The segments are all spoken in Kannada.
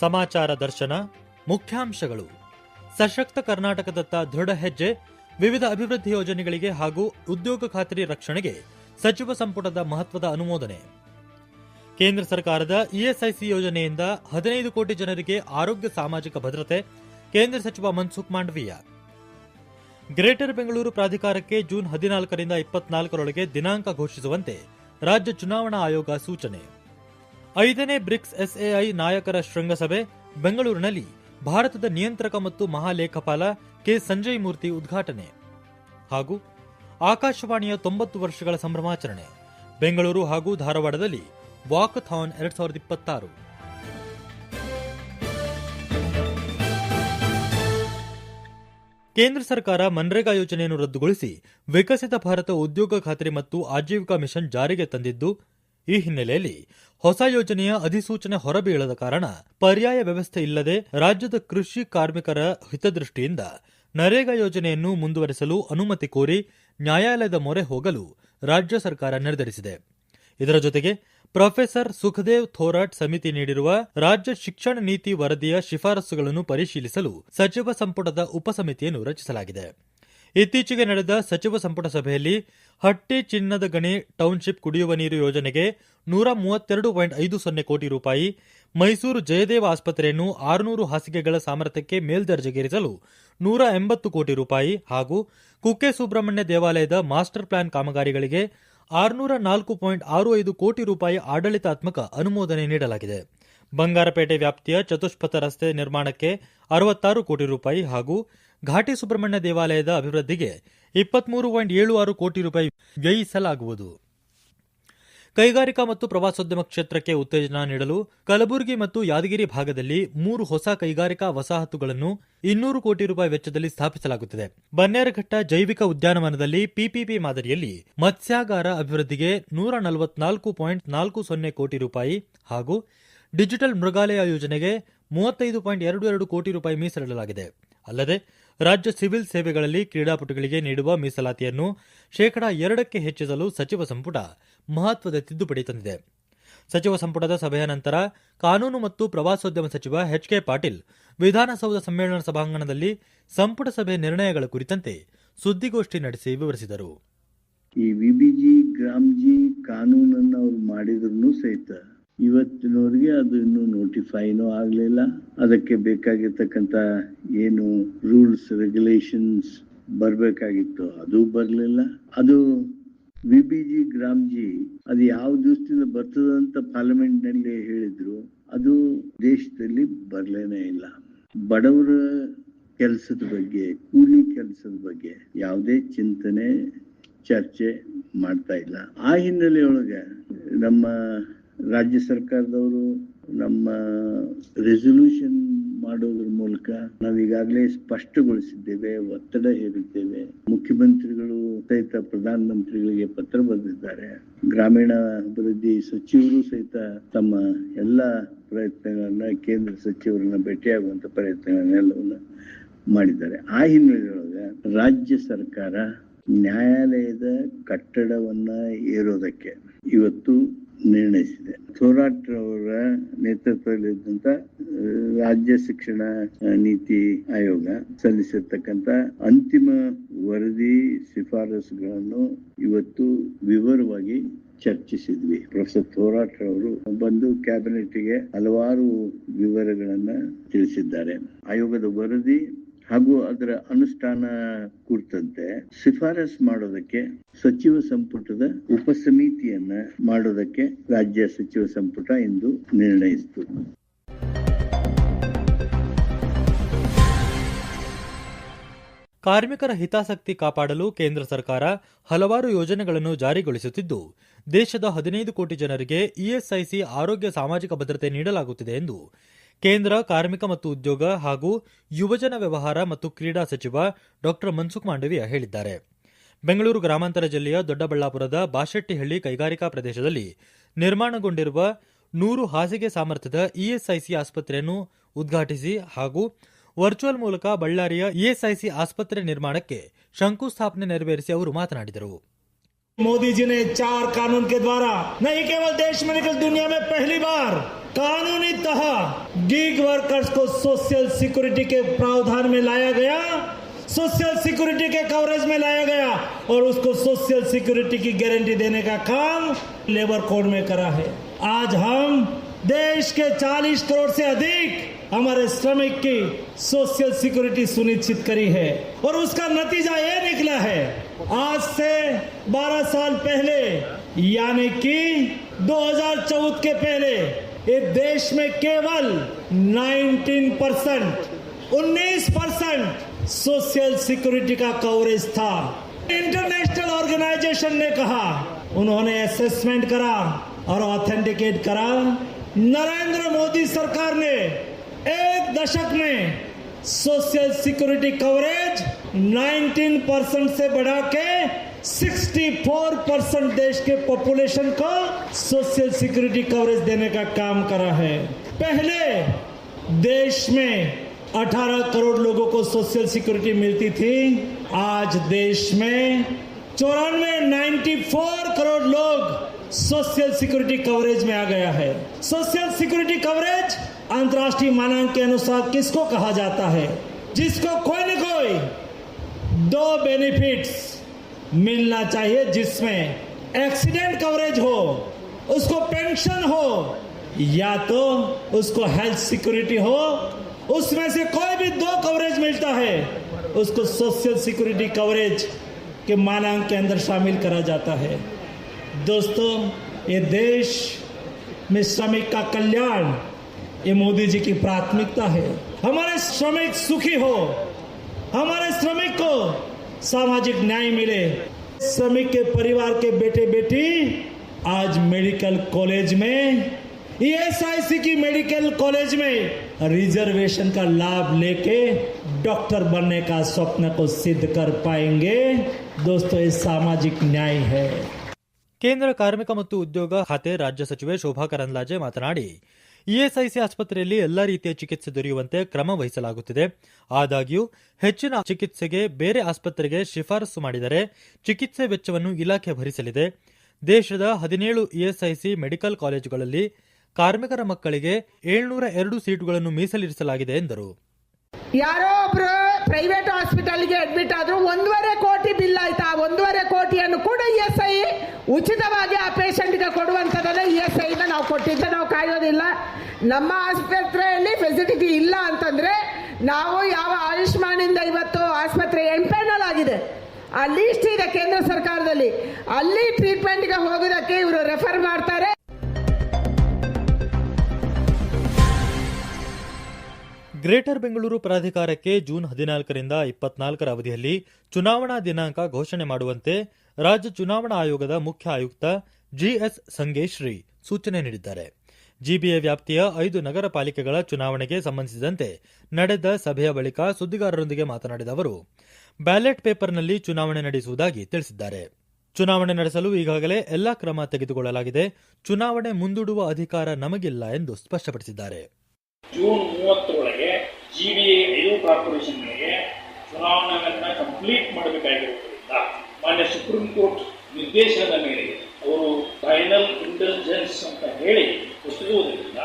ಸಮಾಚಾರ ದರ್ಶನ ಮುಖ್ಯಾಂಶಗಳು. ಸಶಕ್ತ ಕರ್ನಾಟಕದತ್ತ ದೃಢ ಹೆಜ್ಜೆ, ವಿವಿಧ ಅಭಿವೃದ್ಧಿ ಯೋಜನೆಗಳಿಗೆ ಹಾಗೂ ಉದ್ಯೋಗ ಖಾತ್ರಿ ರಕ್ಷಣೆಗೆ ಸಚಿವ ಸಂಪುಟದ ಮಹತ್ವದ ಅನುಮೋದನೆ. ಕೇಂದ್ರ ಸರ್ಕಾರದ ಇಎಸ್ಐಸಿ ಯೋಜನೆಯಿಂದ 15 ಕೋಟಿ ಜನರಿಗೆ ಆರೋಗ್ಯ ಸಾಮಾಜಿಕ ಭದ್ರತೆ, ಕೇಂದ್ರ ಸಚಿವ ಮನ್ಸುಖ್ ಮಾಂಡವೀಯ. ಗ್ರೇಟರ್ ಬೆಂಗಳೂರು ಪ್ರಾಧಿಕಾರಕ್ಕೆ ಜೂನ್ 14ರಿಂದ 24ರೊಳಗೆ ದಿನಾಂಕ ಘೋಷಿಸುವಂತೆ ರಾಜ್ಯ ಚುನಾವಣಾ ಆಯೋಗ ಸೂಚನೆ. 5ನೇ ಬ್ರಿಕ್ಸ್ ಎಸ್ಎಐ ನಾಯಕರ ಶೃಂಗಸಭೆ ಬೆಂಗಳೂರಿನಲ್ಲಿ ಭಾರತದ ನಿಯಂತ್ರಕ ಮತ್ತು ಮಹಾಲೇಖಪಾಲ ಕೆ ಸಂಜಯ್ ಮೂರ್ತಿ ಉದ್ಘಾಟನೆ. ಹಾಗೂ ಆಕಾಶವಾಣಿಯ 90 ವರ್ಷಗಳ ಸಂಭ್ರಮಾಚರಣೆ, ಬೆಂಗಳೂರು ಹಾಗೂ ಧಾರವಾಡದಲ್ಲಿ ವಾಕಥಾನ್ 2026. ಕೇಂದ್ರ ಸರ್ಕಾರ ಮನ್ರೇಗಾ ಯೋಜನೆಯನ್ನು ರದ್ದುಗೊಳಿಸಿ ವಿಕಸಿತ ಭಾರತ ಉದ್ಯೋಗ ಖಾತ್ರಿ ಮತ್ತು ಆಜೀವಿಕಾ ಮಿಷನ್ ಜಾರಿಗೆ ತಂದಿದ್ದು, ಈ ಹಿನ್ನೆಲೆಯಲ್ಲಿ ಹೊಸ ಯೋಜನೆಯ ಅಧಿಸೂಚನೆ ಹೊರಬೀಳದ ಕಾರಣ ಪರ್ಯಾಯ ವ್ಯವಸ್ಥೆ ಇಲ್ಲದೆ ರಾಜ್ಯದ ಕೃಷಿ ಕಾರ್ಮಿಕರ ಹಿತದೃಷ್ಟಿಯಿಂದ ನರೇಗಾ ಯೋಜನೆಯನ್ನು ಮುಂದುವರೆಸಲು ಅನುಮತಿ ಕೋರಿ ನ್ಯಾಯಾಲಯದ ಮೊರೆ ಹೋಗಲು ರಾಜ್ಯ ಸರ್ಕಾರ ನಿರ್ಧರಿಸಿದೆ. ಇದರ ಜೊತೆಗೆ ಪ್ರೊಫೆಸರ್ ಸುಖದೇವ್ ಥೋರಾಟ್ ಸಮಿತಿ ನೀಡಿರುವ ರಾಜ್ಯ ಶಿಕ್ಷಣ ನೀತಿ ವರದಿಯ ಶಿಫಾರಸುಗಳನ್ನು ಪರಿಶೀಲಿಸಲು ಸಚಿವ ಸಂಪುಟದ ಉಪಸಮಿತಿಯನ್ನು ರಚಿಸಲಾಗಿದೆ. ಇತ್ತೀಚೆಗೆ ನಡೆದ ಸಚಿವ ಸಂಪುಟ ಸಭೆಯಲ್ಲಿ ಹಟ್ಟಿ ಚಿನ್ನದ ಗಣಿ ಟೌನ್ಶಿಪ್ ಕುಡಿಯುವ ನೀರು ಯೋಜನೆಗೆ 132.50 ಕೋಟಿ ರೂಪಾಯಿ, ಮೈಸೂರು ಜಯದೇವ ಆಸ್ಪತ್ರೆಯನ್ನು 600 ಹಾಸಿಗೆಗಳ ಸಾಮರ್ಥ್ಯಕ್ಕೆ ಮೇಲ್ದರ್ಜೆಗೇರಿಸಲು 180 ಕೋಟಿ ರೂಪಾಯಿ ಹಾಗೂ ಕುಕ್ಕೆ ಸುಬ್ರಹ್ಮಣ್ಯ ದೇವಾಲಯದ ಮಾಸ್ಟರ್ ಪ್ಲಾನ್ ಕಾಮಗಾರಿಗಳಿಗೆ 604.65 ಕೋಟಿ ರೂಪಾಯಿ ಆಡಳಿತಾತ್ಮಕ ಅನುಮೋದನೆ ನೀಡಲಾಗಿದೆ. ಬಂಗಾರಪೇಟೆ ವ್ಯಾಪ್ತಿಯ ಚತುಷ್ಪಥ ರಸ್ತೆ ನಿರ್ಮಾಣಕ್ಕೆ 66 ಕೋಟಿ ರೂಪಾಯಿ ಹಾಗೂ ಘಾಟಿ ಸುಬ್ರಹ್ಮಣ್ಯ ದೇವಾಲಯದ ಅಭಿವೃದ್ಧಿಗೆ 23.76 ಕೋಟಿ ರೂಪಾಯಿ ವ್ಯಯಿಸಲಾಗುವುದು. ಕೈಗಾರಿಕಾ ಮತ್ತು ಪ್ರವಾಸೋದ್ಯಮ ಕ್ಷೇತ್ರಕ್ಕೆ ಉತ್ತೇಜನ ನೀಡಲು ಕಲಬುರಗಿ ಮತ್ತು ಯಾದಗಿರಿ ಭಾಗದಲ್ಲಿ 3 ಹೊಸ ಕೈಗಾರಿಕಾ ವಸಾಹತುಗಳನ್ನು 200 ಕೋಟಿ ರೂಪಾಯಿ ವೆಚ್ಚದಲ್ಲಿ ಸ್ಥಾಪಿಸಲಾಗುತ್ತಿದೆ. ಬನ್ನೇರಘಟ್ಟ ಜೈವಿಕ ಉದ್ಯಾನವನದಲ್ಲಿ ಪಿಪಿಪಿ ಮಾದರಿಯಲ್ಲಿ ಮತ್ಸ್ಯಾಗಾರ ಅಭಿವೃದ್ಧಿಗೆ 144.40 ಕೋಟಿ ರೂಪಾಯಿ ಹಾಗೂ ಡಿಜಿಟಲ್ ಮೃಗಾಲಯ ಯೋಜನೆಗೆ 35.22 ಕೋಟಿ ರೂಪಾಯಿ ಮೀಸಲಿಡಲಾಗಿದೆ. ಅಲ್ಲದೆ ರಾಜ್ಯ ಸಿವಿಲ್ ಸೇವೆಗಳಲ್ಲಿ ಕ್ರೀಡಾಪಟುಗಳಿಗೆ ನೀಡುವ ಮೀಸಲಾತಿಯನ್ನು 2% ಹೆಚ್ಚಿಸಲು ಸಚಿವ ಸಂಪುಟ ಮಹತ್ವದ ತಿದ್ದುಪಡಿ ತಂದಿದೆ. ಸಚಿವ ಸಂಪುಟದ ಸಭೆಯ ನಂತರ ಕಾನೂನು ಮತ್ತು ಪ್ರವಾಸೋದ್ಯಮ ಸಚಿವ ಎಚ್.ಕೆ. ಪಾಟೀಲ್ ವಿಧಾನಸೌಧ ಸಮ್ಮೇಳನ ಸಭಾಂಗಣದಲ್ಲಿ ಸಂಪುಟ ಸಭೆ ನಿರ್ಣಯಗಳ ಕುರಿತಂತೆ ಸುದ್ದಿಗೋಷ್ಠಿ ನಡೆಸಿ ವಿವರಿಸಿದರು. ಈ ವಿಬಿಜಿ ಗ್ರಾಮ್ಜಿ ಕಾನೂನನ್ನು ಅವರು ಮಾಡಿದ್ರು ಸಹಿತ ಇವತ್ತಿನವರೆಗೆ ಅದು ಇನ್ನೂ ನೋಟಿಫೈನೂ ಆಗಲಿಲ್ಲ. ಅದಕ್ಕೆ ಬೇಕಾಗಿರ್ತಕ್ಕಂಥ ಏನು ರೂಲ್ಸ್ ರೆಗ್ಯುಲೇಷನ್ಸ್ ಬರಬೇಕಾಗಿತ್ತು ಅದು ಬರಲಿಲ್ಲ. ಅದು ವಿಬಿಜಿ ಗ್ರಾಮ್ಜಿ ಅದು ಯಾವ ದಿವಸದಿಂದ ಬರ್ತದಂತ ಪಾರ್ಲಿಮೆಂಟ್ ನಲ್ಲಿ ಹೇಳಿದ್ರು, ಅದು ದೇಶದಲ್ಲಿ ಬರಲೇನೇ ಇಲ್ಲ. ಬಡವರ ಕೆಲಸದ ಬಗ್ಗೆ, ಕೂಲಿ ಕೆಲಸದ ಬಗ್ಗೆ ಯಾವುದೇ ಚಿಂತನೆ ಚರ್ಚೆ ಮಾಡ್ತಾ ಇಲ್ಲ. ಆ ಹಿನ್ನೆಲೆಯೊಳಗೆ ನಮ್ಮ ರಾಜ್ಯ ಸರ್ಕಾರದವರು ನಮ್ಮ ರೆಸೊಲ್ಯೂಷನ್ ಮಾಡೋದ್ರ ಮೂಲಕ ನಾವೀಗಾಗಲೇ ಸ್ಪಷ್ಟಗೊಳಿಸಿದ್ದೇವೆ, ಒತ್ತಡ ಹೇರಿದ್ದೇವೆ. ಮುಖ್ಯಮಂತ್ರಿಗಳು ಸಹಿತ ಪ್ರಧಾನಮಂತ್ರಿಗಳಿಗೆ ಪತ್ರ ಬರೆದಿದ್ದಾರೆ. ಗ್ರಾಮೀಣ ಅಭಿವೃದ್ಧಿ ಸಚಿವರು ಸಹಿತ ತಮ್ಮ ಎಲ್ಲ ಪ್ರಯತ್ನಗಳನ್ನ ಕೇಂದ್ರ ಸಚಿವರನ್ನ ಭೇಟಿಯಾಗುವಂತ ಪ್ರಯತ್ನಗಳನ್ನೆಲ್ಲವನ್ನ ಮಾಡಿದ್ದಾರೆ. ಆ ಹಿನ್ನೆಲೆಯೊಳಗೆ ರಾಜ್ಯ ಸರ್ಕಾರ ನ್ಯಾಯಾಲಯದ ಕಟ್ಟಡವನ್ನ ಏರೋದಕ್ಕೆ ಇವತ್ತು ನಿರ್ಣಯಿಸಿದೆ. ಥೋರಾಟ್ ಅವರ ನೇತೃತ್ವದಲ್ಲಿದ್ದಂತ ರಾಜ್ಯ ಶಿಕ್ಷಣ ನೀತಿ ಆಯೋಗ ಸಲ್ಲಿಸಿರ್ತಕ್ಕಂಥ ಅಂತಿಮ ವರದಿ ಶಿಫಾರಸುಗಳನ್ನು ಇವತ್ತು ವಿವರವಾಗಿ ಚರ್ಚಿಸಿದ್ವಿ. ಪ್ರೊಫೆಸರ್ ಥೋರಾಟ್ ಅವರು ಬಂದು ಕ್ಯಾಬಿನೆಟ್ಗೆ ಹಲವಾರು ವಿವರಗಳನ್ನ ತಿಳಿಸಿದ್ದಾರೆ. ಆಯೋಗದ ವರದಿ ಹಾಗೂ ಅದರ ಅನುಷ್ಠಾನ ಕುರಿತಂತೆ ಶಿಫಾರಸ್ ಮಾಡೋದಕ್ಕೆ ಸಚಿವ ಸಂಪುಟದ ಉಪಸಮಿತಿಯನ್ನ ಮಾಡೋದಕ್ಕೆ ರಾಜ್ಯ ಸಚಿವ ಸಂಪುಟ ಇಂದು ನಿರ್ಣಯಿಸಿತು. ಕಾರ್ಮಿಕರ ಹಿತಾಸಕ್ತಿ ಕಾಪಾಡಲು ಕೇಂದ್ರ ಸರ್ಕಾರ ಹಲವಾರು ಯೋಜನೆಗಳನ್ನು ಜಾರಿಗೊಳಿಸುತ್ತಿದ್ದು, ದೇಶದ 15 ಕೋಟಿ ಜನರಿಗೆ ಇಎಸ್ಐಸಿ ಆರೋಗ್ಯ ಸಾಮಾಜಿಕ ಭದ್ರತೆ ನೀಡಲಾಗುತ್ತಿದೆ ಎಂದು ಕೇಂದ್ರ ಕಾರ್ಮಿಕ ಮತ್ತು ಉದ್ಯೋಗ ಹಾಗೂ ಯುವಜನ ವ್ಯವಹಾರ ಮತ್ತು ಕ್ರೀಡಾ ಸಚಿವ ಡಾ ಮನ್ಸುಖ್ ಮಾಂಡವೀಯ ಹೇಳಿದ್ದಾರೆ. ಬೆಂಗಳೂರು ಗ್ರಾಮಾಂತರ ಜಿಲ್ಲೆಯ ದೊಡ್ಡಬಳ್ಳಾಪುರದ ಬಾಶೆಟ್ಟಿಹಳ್ಳಿ ಕೈಗಾರಿಕಾ ಪ್ರದೇಶದಲ್ಲಿ ನಿರ್ಮಾಣಗೊಂಡಿರುವ 100 ಹಾಸಿಗೆ ಸಾಮರ್ಥ್ಯದ ಇಎಸ್ಐಸಿ ಆಸ್ಪತ್ರೆಯನ್ನು ಉದ್ಘಾಟಿಸಿ ಹಾಗೂ ವರ್ಚುವಲ್ ಮೂಲಕ ಬಳ್ಳಾರಿಯ ಇಎಸ್ಐಸಿ ಆಸ್ಪತ್ರೆ ನಿರ್ಮಾಣಕ್ಕೆ ಶಂಕುಸ್ಥಾಪನೆ ನೆರವೇರಿಸಿ ಅವರು ಮಾತನಾಡಿದರು. मोदी जी ने 4 कानून के द्वारा नहीं केवल देश में लेकिन दुनिया में पहली बार कानूनीतः गीग वर्कर्स को सोशल सिक्योरिटी के प्रावधान में लाया गया, सोशल सिक्योरिटी के कवरेज में लाया गया और उसको सोशल सिक्योरिटी की गारंटी देने का काम लेबर कोड में करा है। आज हम देश के 40 करोड़ से अधिक हमारे श्रमिक की सोशल सिक्योरिटी सुनिश्चित करी है और उसका नतीजा ये निकला है। आज से 12 साल पहले यानी कि 2014 के पहले इस देश में केवल 19% सोशल सिक्योरिटी का कवरेज था। इंटरनेशनल ऑर्गेनाइजेशन ने कहा, उन्होंने असेसमेंट करा और ऑथेंटिकेट करा। नरेंद्र मोदी सरकार ने एक दशक में सोशल सिक्योरिटी कवरेज 19% से बढ़ा के 64% देश के पॉपुलेशन को सोशल सिक्योरिटी कवरेज देने का काम करा है। पहले देश में 18 करोड़ लोगों को सोशल सिक्योरिटी मिलती थी, आज देश में 94 करोड़ लोग सोशल सिक्योरिटी कवरेज में आ गया है। सोशल सिक्योरिटी कवरेज अंतर्राष्ट्रीय मानक के अनुसार किसको कहा जाता है? जिसको कोई न कोई 2 बेनिफिट्स मिलना चाहिए, जिसमें एक्सीडेंट कवरेज हो, उसको पेंशन हो, या तो उसको हेल्थ सिक्योरिटी हो। उसमें से कोई भी 2 कवरेज मिलता है, उसको सोशल सिक्योरिटी कवरेज के मानक के अंदर शामिल करा जाता है। दोस्तों, ये देश में श्रमिक का कल्याण ये मोदी जी की प्राथमिकता है। हमारे श्रमिक सुखी हो, हमारे श्रमिक को सामाजिक न्याय मिले। श्रमिक के परिवार के बेटे बेटी आज मेडिकल कॉलेज में, ESIC की मेडिकल कॉलेज में रिजर्वेशन का लाभ लेके डॉक्टर बनने का स्वप्न को सिद्ध कर पाएंगे। दोस्तों, ये सामाजिक न्याय है। ಕೇಂದ್ರ ಕಾರ್ಮಿಕ ಮತ್ತು ಉದ್ಯೋಗ ಖಾತೆ ರಾಜ್ಯ ಸಚಿವೆ ಶೋಭಾ ಕರಂದ್ಲಾಜೆ ಮಾತನಾಡಿ, ಇಎಸ್ಐಸಿ ಆಸ್ಪತ್ರೆಯಲ್ಲಿ ಎಲ್ಲಾ ರೀತಿಯ ಚಿಕಿತ್ಸೆ ದೊರೆಯುವಂತೆ ಕ್ರಮ ವಹಿಸಲಾಗುತ್ತಿದೆ. ಆದಾಗ್ಯೂ ಹೆಚ್ಚಿನ ಚಿಕಿತ್ಸೆಗೆ ಬೇರೆ ಆಸ್ಪತ್ರೆಗೆ ಶಿಫಾರಸು ಮಾಡಿದರೆ ಚಿಕಿತ್ಸೆ ವೆಚ್ಚವನ್ನು ಇಲಾಖೆ ಭರಿಸಲಿದೆ. ದೇಶದ 17 ಇಎಸ್ಐಸಿ ಮೆಡಿಕಲ್ ಕಾಲೇಜುಗಳಲ್ಲಿ ಕಾರ್ಮಿಕರ ಮಕ್ಕಳಿಗೆ 702 ಸೀಟುಗಳನ್ನು ಮೀಸಲಿರಿಸಲಾಗಿದೆ ಎಂದರು. ಯಾರೋ ಒಬ್ರು ಪ್ರೈವೇಟ್ ಹಾಸ್ಪಿಟಲ್ಗೆ ಅಡ್ಮಿಟ್ ಆದ್ರು 1.5 ಕೋಟಿ ಬಿಲ್ ಆಯ್ತಾ? 1.5 ಕೋಟಿಯನ್ನು ಕೂಡ ESI ಉಚಿತವಾಗಿ ಆ ಪೇಷಂಟ್ಗೆ ಕೊಡುವಂಥದ್ದನ್ನ ESI ನಾವು ಕೊಟ್ಟಿದ್ದೆ, ನಾವು ಕಾಯೋದಿಲ್ಲ. ನಮ್ಮ ಆಸ್ಪತ್ರೆಯಲ್ಲಿ ಫೆಸಿಲಿಟಿ ಇಲ್ಲ ಅಂತಂದ್ರೆ ನಾವು ಯಾವ ಆಯುಷ್ಮಾನಿಂದ ಇವತ್ತು ಆಸ್ಪತ್ರೆ ಎಂಪೆನಲ್ ಆಗಿದೆ, ಆ ಲೀಸ್ಟ್ ಇದೆ ಕೇಂದ್ರ ಸರ್ಕಾರದಲ್ಲಿ, ಅಲ್ಲಿ ಟ್ರೀಟ್ಮೆಂಟ್ಗೆ ಹೋಗೋದಕ್ಕೆ ಇವರು ರೆಫರ್ ಮಾಡ್ತಾರೆ. ಗ್ರೇಟರ್ ಬೆಂಗಳೂರು ಪ್ರಾಧಿಕಾರಕ್ಕೆ ಜೂನ್ 14ರಿಂದ 24ರ ಅವಧಿಯಲ್ಲಿ ಚುನಾವಣಾ ದಿನಾಂಕ ಘೋಷಣೆ ಮಾಡುವಂತೆ ರಾಜ್ಯ ಚುನಾವಣಾ ಆಯೋಗದ ಮುಖ್ಯ ಆಯುಕ್ತ GS ಸಂಗೇಶ್ರೀ ಸೂಚನೆ ನೀಡಿದ್ದಾರೆ. ಜಿಬಿಎ ವ್ಯಾಪ್ತಿಯ 5 ನಗರ ಪಾಲಿಕೆಗಳ ಚುನಾವಣೆಗೆ ಸಂಬಂಧಿಸಿದಂತೆ ನಡೆದ ಸಭೆಯ ಬಳಿಕ ಸುದ್ದಿಗಾರರೊಂದಿಗೆ ಮಾತನಾಡಿದ ಅವರು, ಬ್ಯಾಲೆಟ್ ಪೇಪರ್ನಲ್ಲಿ ಚುನಾವಣೆ ನಡೆಸುವುದಾಗಿ ತಿಳಿಸಿದ್ದಾರೆ. ಚುನಾವಣೆ ನಡೆಸಲು ಈಗಾಗಲೇ ಎಲ್ಲಾ ಕ್ರಮ ತೆಗೆದುಕೊಳ್ಳಲಾಗಿದೆ. ಚುನಾವಣೆ ಮುಂದೂಡುವ ಅಧಿಕಾರ ನಮಗಿಲ್ಲ ಎಂದು ಸ್ಪಷ್ಟಪಡಿಸಿದ್ದಾರೆ. ಜೂನ್ 30ರೊಳಗೆ ಜಿಬಿಎ 5 ಕಾರ್ಪೊರೇಷನ್ಗಳಿಗೆ ಚುನಾವಣೆಗಳನ್ನು ಕಂಪ್ಲೀಟ್ ಮಾಡಬೇಕಾಗಿರುವುದರಿಂದ ಮಾನ್ಯ ಸುಪ್ರೀಂ ಕೋರ್ಟ್ ನಿರ್ದೇಶನದ ಮೇರೆಗೆ ಅವರು ಫೈನಲ್ ಇಂಟೆಲಿಜೆನ್ಸ್ ಅಂತ ಹೇಳಿ ಹೊಸದಿರುವುದರಿಂದ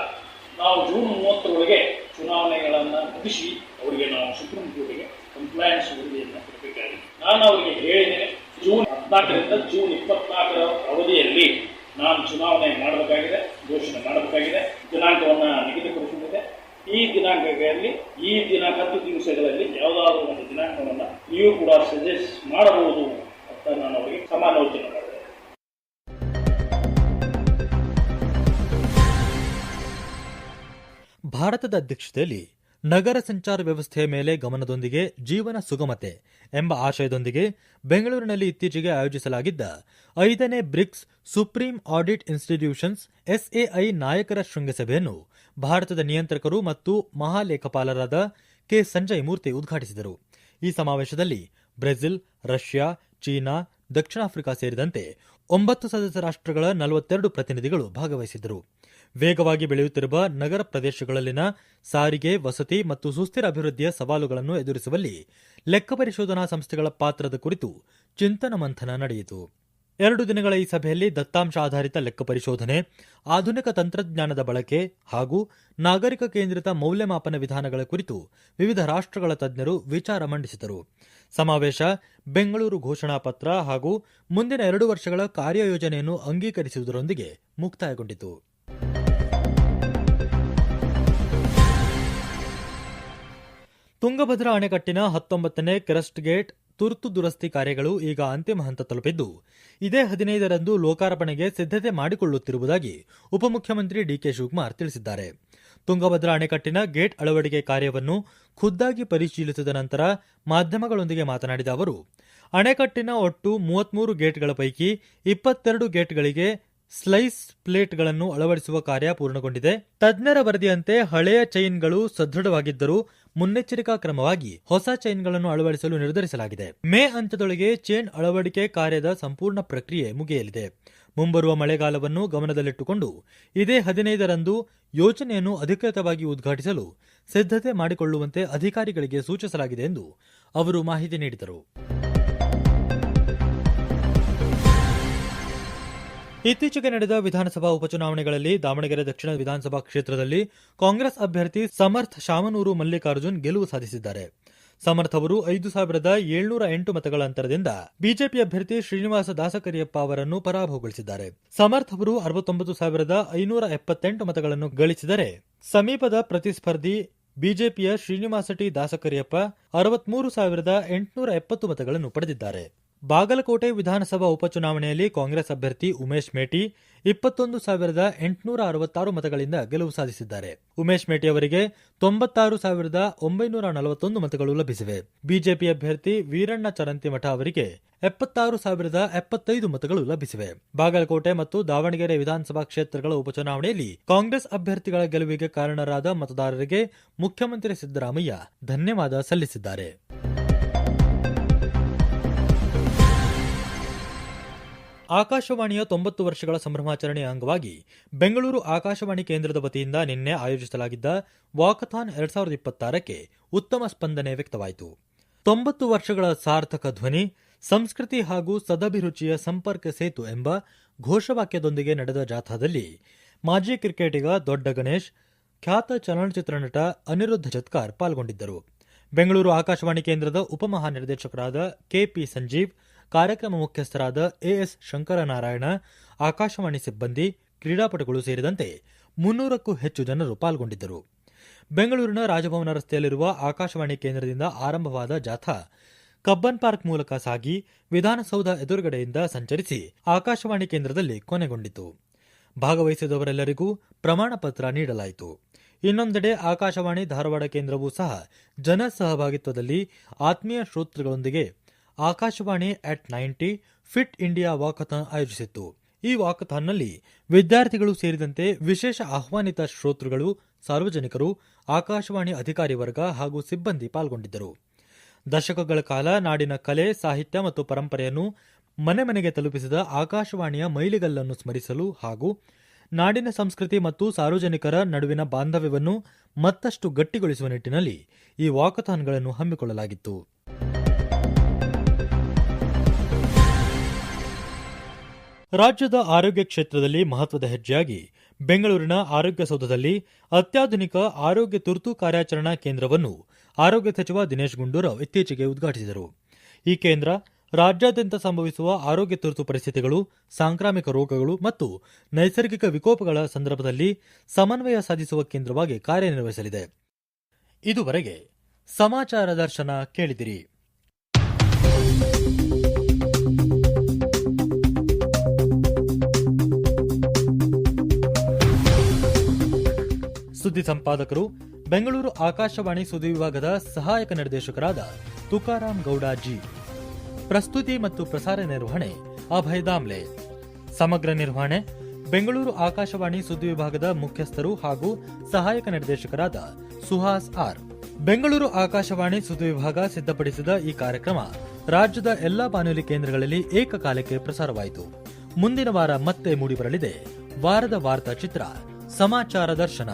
ನಾವು ಜೂನ್ 30ರೊಳಗೆ ಚುನಾವಣೆಗಳನ್ನು ಮುಗಿಸಿ ಅವರಿಗೆ ನಾವು ಸುಪ್ರೀಂ ಕೋರ್ಟ್ಗೆ ಕಂಪ್ಲೈನ್ಸ್ ವರದಿಯನ್ನು ಕೊಡಬೇಕಾಗಿದೆ. ನಾನು ಅವರಿಗೆ ಹೇಳಿದ್ದೇನೆ, ಜೂನ್ 14ರಿಂದ ಜೂನ್ 24ರ ಅವಧಿಯಲ್ಲಿ ನಾನು ಚುನಾವಣೆ ಮಾಡಬೇಕಾಗಿದೆ, ಘೋಷಣೆ ಮಾಡಬೇಕಾಗಿದೆ, ದಿನಾಂಕವನ್ನು ನಿಗದಿಪಡಿಸಿದೆ. ಈ ದಿನಾಂಕಗಳಲ್ಲಿ ಈ ದಿನ 10 ದಿವಸಗಳಲ್ಲಿ ಯಾವುದಾದ್ರೂ ಒಂದು ದಿನಾಂಕವನ್ನು ನೀವು ಕೂಡ ಸಜೆಸ್ಟ್ ಮಾಡಬಹುದು ಅಂತ ನಾನು ಅವರಿಗೆ ಸಮಾಲೋಚನೆ ಮಾಡಿದೆ. ಭಾರತದ ಅಧ್ಯಕ್ಷತೆಯಲ್ಲಿ ನಗರ ಸಂಚಾರ ವ್ಯವಸ್ಥೆಯ ಮೇಲೆ ಗಮನದೊಂದಿಗೆ ಜೀವನ ಸುಗಮತೆ ಎಂಬ ಆಶಯದೊಂದಿಗೆ ಬೆಂಗಳೂರಿನಲ್ಲಿ ಇತ್ತೀಚೆಗೆ ಆಯೋಜಿಸಲಾಗಿದ್ದ 5ನೇ BRICS supreme audit institutions SAI ನಾಯಕರ ಶೃಂಗಸಭೆಯನ್ನು ಭಾರತದ ನಿಯಂತ್ರಕರು ಮತ್ತು ಮಹಾಲೇಖಪಾಲರಾದ ಕೆ ಸಂಜಯ್ ಮೂರ್ತಿ ಉದ್ಘಾಟಿಸಿದರು. ಈ ಸಮಾವೇಶದಲ್ಲಿ ಬ್ರೆಜಿಲ್, ರಷ್ಯಾ, ಚೀನಾ, ದಕ್ಷಿಣ ಆಫ್ರಿಕಾ ಸೇರಿದಂತೆ 9 ಸದಸ್ಯ ರಾಷ್ಟ್ರಗಳ 42 ಪ್ರತಿನಿಧಿಗಳು ಭಾಗವಹಿಸಿದ್ದರು. ವೇಗವಾಗಿ ಬೆಳೆಯುತ್ತಿರುವ ನಗರ ಪ್ರದೇಶಗಳಲ್ಲಿನ ಸಾರಿಗೆ, ವಸತಿ ಮತ್ತು ಸುಸ್ಥಿರ ಅಭಿವೃದ್ಧಿಯ ಸವಾಲುಗಳನ್ನು ಎದುರಿಸುವಲ್ಲಿ ಲೆಕ್ಕ ಪರಿಶೋಧನಾ ಸಂಸ್ಥೆಗಳ ಪಾತ್ರದ ಕುರಿತು ಚಿಂತನ ಮಂಥನ ನಡೆಯಿತು. 2 ದಿನಗಳ ಈ ಸಭೆಯಲ್ಲಿ ದತ್ತಾಂಶ ಆಧಾರಿತ ಲೆಕ್ಕ ಪರಿಶೋಧನೆ, ಆಧುನಿಕ ತಂತ್ರಜ್ಞಾನದ ಬಳಕೆ ಹಾಗೂ ನಾಗರಿಕ ಕೇಂದ್ರಿತ ಮೌಲ್ಯಮಾಪನ ವಿಧಾನಗಳ ಕುರಿತು ವಿವಿಧ ರಾಷ್ಟ್ರಗಳ ತಜ್ಞರು ವಿಚಾರ ಮಂಡಿಸಿದರು. ಸಮಾವೇಶ ಬೆಂಗಳೂರು ಘೋಷಣಾ ಪತ್ರ ಹಾಗೂ ಮುಂದಿನ 2 ವರ್ಷಗಳ ಕಾರ್ಯಯೋಜನೆಯನ್ನು ಅಂಗೀಕರಿಸುವುದರೊಂದಿಗೆ ಮುಕ್ತಾಯಗೊಂಡಿತು. ತುಂಗಭದ್ರಾ ಅಣೆಕಟ್ಟಿನ 19ನೇ ಕ್ರಸ್ಟ್ ಗೇಟ್ ತುರ್ತು ದುರಸ್ತಿ ಕಾರ್ಯಗಳು ಈಗ ಅಂತಿಮ ಹಂತ ತಲುಪಿದ್ದು, ಇದೇ 15ರಂದು ಲೋಕಾರ್ಪಣೆಗೆ ಸಿದ್ಧತೆ ಮಾಡಿಕೊಳ್ಳುತ್ತಿರುವುದಾಗಿ ಉಪಮುಖ್ಯಮಂತ್ರಿ ಡಿಕೆ ಶಿವಕುಮಾರ್ ತಿಳಿಸಿದ್ದಾರೆ. ತುಂಗಭದ್ರಾ ಅಣೆಕಟ್ಟಿನ ಗೇಟ್ ಅಳವಡಿಕೆ ಕಾರ್ಯವನ್ನು ಖುದ್ದಾಗಿ ಪರಿಶೀಲಿಸಿದ ನಂತರ ಮಾಧ್ಯಮಗಳೊಂದಿಗೆ ಮಾತನಾಡಿದ ಅವರು, ಅಣೆಕಟ್ಟಿನ ಒಟ್ಟು 33 ಗೇಟ್ಗಳ ಪೈಕಿ 22 ಗೇಟ್ಗಳಿಗೆ ಸ್ಲೈಸ್ ಪ್ಲೇಟ್ಗಳನ್ನು ಅಳವಡಿಸುವ ಕಾರ್ಯ ಪೂರ್ಣಗೊಂಡಿದೆ. ತಜ್ಞರ ವರದಿಯಂತೆ ಹಳೆಯ ಚೈನ್ಗಳು ಸದೃಢವಾಗಿದ್ದರೂ ಮುನ್ನೆಚ್ಚರಿಕಾ ಕ್ರಮವಾಗಿ ಹೊಸ ಚೈನ್ಗಳನ್ನು ಅಳವಡಿಸಲು ನಿರ್ಧರಿಸಲಾಗಿದೆ. ಮೇ ಅಂತ್ಯದೊಳಗೆ ಚೈನ್ ಅಳವಡಿಕೆ ಕಾರ್ಯದ ಸಂಪೂರ್ಣ ಪ್ರಕ್ರಿಯೆ ಮುಗಿಯಲಿದೆ. ಮುಂಬರುವ ಮಳೆಗಾಲವನ್ನು ಗಮನದಲ್ಲಿಟ್ಟುಕೊಂಡು ಇದೇ 15ರಂದು ಯೋಜನೆಯನ್ನು ಅಧಿಕೃತವಾಗಿ ಉದ್ಘಾಟಿಸಲು ಸಿದ್ಧತೆ ಮಾಡಿಕೊಳ್ಳುವಂತೆ ಅಧಿಕಾರಿಗಳಿಗೆ ಸೂಚಿಸಲಾಗಿದೆ ಎಂದು ಅವರು ಮಾಹಿತಿ ನೀಡಿದರು. ಇತ್ತೀಚೆಗೆ ನಡೆದ ವಿಧಾನಸಭಾ ಉಪಚುನಾವಣೆಗಳಲ್ಲಿ ದಾವಣಗೆರೆ ದಕ್ಷಿಣ ವಿಧಾನಸಭಾ ಕ್ಷೇತ್ರದಲ್ಲಿ ಕಾಂಗ್ರೆಸ್ ಅಭ್ಯರ್ಥಿ ಸಮರ್ಥ್ ಶಾಮನೂರು ಮಲ್ಲಿಕಾರ್ಜುನ್ ಗೆಲುವು ಸಾಧಿಸಿದ್ದಾರೆ. ಸಮರ್ಥ್ ಅವರು 5,708 ಮತಗಳ ಅಂತರದಿಂದ ಬಿಜೆಪಿ ಅಭ್ಯರ್ಥಿ ಶ್ರೀನಿವಾಸ ದಾಸಕರಿಯಪ್ಪ ಅವರನ್ನು ಪರಾಭವಗೊಳಿಸಿದ್ದಾರೆ. ಸಮರ್ಥ್ ಅವರು 69,578 ಮತಗಳನ್ನು ಗಳಿಸಿದರೆ ಸಮೀಪದ ಪ್ರತಿಸ್ಪರ್ಧಿ ಬಿಜೆಪಿಯ ಶ್ರೀನಿವಾಸ ಟಿ ದಾಸಕರಿಯಪ್ಪ 63,870 ಮತಗಳನ್ನು ಪಡೆದಿದ್ದಾರೆ. ಬಾಗಲಕೋಟೆ ವಿಧಾನಸಭಾ ಉಪಚುನಾವಣೆಯಲ್ಲಿ ಕಾಂಗ್ರೆಸ್ ಅಭ್ಯರ್ಥಿ ಉಮೇಶ್ ಮೇಟಿ 21,866 ಮತಗಳಿಂದ ಗೆಲುವು ಸಾಧಿಸಿದ್ದಾರೆ. ಉಮೇಶ್ ಮೇಟಿ ಅವರಿಗೆ 96,941 ಮತಗಳು ಲಭಿಸಿವೆ. ಬಿಜೆಪಿ ಅಭ್ಯರ್ಥಿ ವೀರಣ್ಣ ಚರಂತಿಮಠ ಅವರಿಗೆ 76,075 ಮತಗಳು ಲಭಿಸಿವೆ. ಬಾಗಲಕೋಟೆ ಮತ್ತು ದಾವಣಗೆರೆ ವಿಧಾನಸಭಾ ಕ್ಷೇತ್ರಗಳ ಉಪಚುನಾವಣೆಯಲ್ಲಿ ಕಾಂಗ್ರೆಸ್ ಅಭ್ಯರ್ಥಿಗಳ ಗೆಲುವಿಗೆ ಕಾರಣರಾದ ಮತದಾರರಿಗೆ ಮುಖ್ಯಮಂತ್ರಿ ಸಿದ್ದರಾಮಯ್ಯ ಧನ್ಯವಾದ ಸಲ್ಲಿಸಿದ್ದಾರೆ. ಆಕಾಶವಾಣಿಯ 90 ವರ್ಷಗಳ ಸಂಭ್ರಮಾಚರಣೆಯ ಅಂಗವಾಗಿ ಬೆಂಗಳೂರು ಆಕಾಶವಾಣಿ ಕೇಂದ್ರದ ವತಿಯಿಂದ ನಿನ್ನೆ ಆಯೋಜಿಸಲಾಗಿದ್ದ ವಾಕಥಾನ್ 2026ಕ್ಕೆ ಉತ್ತಮ ಸ್ಪಂದನೆ ವ್ಯಕ್ತವಾಯಿತು. 90 ವರ್ಷಗಳ ಸಾರ್ಥಕ ಧ್ವನಿ, ಸಂಸ್ಕೃತಿ ಹಾಗೂ ಸದಭಿರುಚಿಯ ಸಂಪರ್ಕ ಸೇತು ಎಂಬ ಘೋಷವಾಕ್ಯದೊಂದಿಗೆ ನಡೆದ ಜಾಥಾದಲ್ಲಿ ಮಾಜಿ ಕ್ರಿಕೆಟಿಗ ದೊಡ್ಡ ಗಣೇಶ್, ಖ್ಯಾತ ಚಲನಚಿತ್ರ ನಟ ಅನಿರುದ್ಧ ಜತ್ಕಾರ್ ಪಾಲ್ಗೊಂಡಿದ್ದರು. ಬೆಂಗಳೂರು ಆಕಾಶವಾಣಿ ಕೇಂದ್ರದ ಉಪಮಹಾನಿರ್ದೇಶಕರಾದ ಕೆಪಿ ಸಂಜೀವ್, ಕಾರ್ಯಕ್ರಮ ಮುಖ್ಯಸ್ಥರಾದ ಎಎಸ್ ಶಂಕರನಾರಾಯಣ, ಆಕಾಶವಾಣಿ ಸಿಬ್ಬಂದಿ, ಕ್ರೀಡಾಪಟುಗಳು ಸೇರಿದಂತೆ 300ಕ್ಕೂ ಹೆಚ್ಚು ಜನರು ಪಾಲ್ಗೊಂಡಿದ್ದರು. ಬೆಂಗಳೂರಿನ ರಾಜಭವನ ರಸ್ತೆಯಲ್ಲಿರುವ ಆಕಾಶವಾಣಿ ಕೇಂದ್ರದಿಂದ ಆರಂಭವಾದ ಜಾಥಾ ಕಬ್ಬನ್ ಪಾರ್ಕ್ ಮೂಲಕ ಸಾಗಿ ವಿಧಾನಸೌಧ ಎದುರುಗಡೆಯಿಂದ ಸಂಚರಿಸಿ ಆಕಾಶವಾಣಿ ಕೇಂದ್ರದಲ್ಲಿ ಕೊನೆಗೊಂಡಿತು. ಭಾಗವಹಿಸಿದವರೆಲ್ಲರಿಗೂ ಪ್ರಮಾಣ ಪತ್ರ ನೀಡಲಾಯಿತು. ಇನ್ನೊಂದೆಡೆ ಆಕಾಶವಾಣಿ ಧಾರವಾಡ ಕೇಂದ್ರವೂ ಸಹ ಜನ ಸಹಭಾಗಿತ್ವದಲ್ಲಿ ಆತ್ಮೀಯ ಶ್ರೋತೃಗಳೊಂದಿಗೆ Akashvani at 90 fit India walkathon ಆಯೋಜಿಸಿತ್ತು. ಈ ವಾಕಥಾನ್ನಲ್ಲಿ ವಿದ್ಯಾರ್ಥಿಗಳು ಸೇರಿದಂತೆ ವಿಶೇಷ ಆಹ್ವಾನಿತ ಶ್ರೋತೃಗಳು, ಸಾರ್ವಜನಿಕರು, ಆಕಾಶವಾಣಿ ಅಧಿಕಾರಿ ವರ್ಗ ಹಾಗೂ ಸಿಬ್ಬಂದಿ ಪಾಲ್ಗೊಂಡಿದ್ದರು. ದಶಕಗಳ ಕಾಲ ನಾಡಿನ ಕಲೆ, ಸಾಹಿತ್ಯ ಮತ್ತು ಪರಂಪರೆಯನ್ನು ಮನೆ ಮನೆಗೆ ತಲುಪಿಸಿದ ಆಕಾಶವಾಣಿಯ ಮೈಲಿಗಲ್ಲನ್ನು ಸ್ಮರಿಸಲು ಹಾಗೂ ನಾಡಿನ ಸಂಸ್ಕೃತಿ ಮತ್ತು ಸಾರ್ವಜನಿಕರ ನಡುವಿನ ಬಾಂಧವ್ಯವನ್ನು ಮತ್ತಷ್ಟು ಗಟ್ಟಿಗೊಳಿಸುವ ನಿಟ್ಟಿನಲ್ಲಿ ಈ ವಾಕಥಾನ್ಗಳನ್ನು ಹಮ್ಮಿಕೊಳ್ಳಲಾಗಿತ್ತು. ರಾಜ್ಯದ ಆರೋಗ್ಯ ಕ್ಷೇತ್ರದಲ್ಲಿ ಮಹತ್ವದ ಹೆಜ್ಜೆಯಾಗಿ ಬೆಂಗಳೂರಿನ ಆರೋಗ್ಯ ಸೌಧದಲ್ಲಿ ಅತ್ಯಾಧುನಿಕ ಆರೋಗ್ಯ ತುರ್ತು ಕಾರ್ಯಾಚರಣಾ ಕೇಂದ್ರವನ್ನು ಆರೋಗ್ಯ ಸಚಿವ ದಿನೇಶ್ ಗುಂಡೂರಾವ್ ಇತ್ತೀಚೆಗೆ ಉದ್ಘಾಟಿಸಿದರು. ಈ ಕೇಂದ್ರ ರಾಜ್ಯಾದ್ಯಂತ ಸಂಭವಿಸುವ ಆರೋಗ್ಯ ತುರ್ತು ಪರಿಸ್ಥಿತಿಗಳು, ಸಾಂಕ್ರಾಮಿಕ ರೋಗಗಳು ಮತ್ತು ನೈಸರ್ಗಿಕ ವಿಕೋಪಗಳ ಸಂದರ್ಭದಲ್ಲಿ ಸಮನ್ವಯ ಸಾಧಿಸುವ ಕೇಂದ್ರವಾಗಿ ಕಾರ್ಯನಿರ್ವಹಿಸಲಿದೆ. ಇದುವರೆಗೆ ಸಮಾಚಾರ ದರ್ಶನ ಕೇಳಿದಿರಿ. ಸುದ್ದಿ ಸಂಪಾದಕರು ಬೆಂಗಳೂರು ಆಕಾಶವಾಣಿ ಸುದ್ದಿ ವಿಭಾಗದ ಸಹಾಯಕ ನಿರ್ದೇಶಕರಾದ ತುಕಾರಾಂ ಗೌಡ ಜಿ. ಪ್ರಸ್ತುತಿ ಮತ್ತು ಪ್ರಸಾರ ನಿರ್ವಹಣೆ ಅಭಯ್ ದಾಮ್ಲೆ. ಸಮಗ್ರ ನಿರ್ವಹಣೆ ಬೆಂಗಳೂರು ಆಕಾಶವಾಣಿ ಸುದ್ದಿ ವಿಭಾಗದ ಮುಖ್ಯಸ್ಥರು ಹಾಗೂ ಸಹಾಯಕ ನಿರ್ದೇಶಕರಾದ ಸುಹಾಸ್ ಆರ್. ಬೆಂಗಳೂರು ಆಕಾಶವಾಣಿ ಸುದ್ದಿ ವಿಭಾಗ ಸಿದ್ಧಪಡಿಸಿದ ಈ ಕಾರ್ಯಕ್ರಮ ರಾಜ್ಯದ ಎಲ್ಲಾ ಬಾನುಲಿ ಕೇಂದ್ರಗಳಲ್ಲಿ ಏಕಕಾಲಕ್ಕೆ ಪ್ರಸಾರವಾಯಿತು. ಮುಂದಿನ ವಾರ ಮತ್ತೆ ಮೂಡಿಬರಲಿದೆ ವಾರದ ವಾರ್ತಾ ಚಿತ್ರ ಸಮಾಚಾರ ದರ್ಶನ.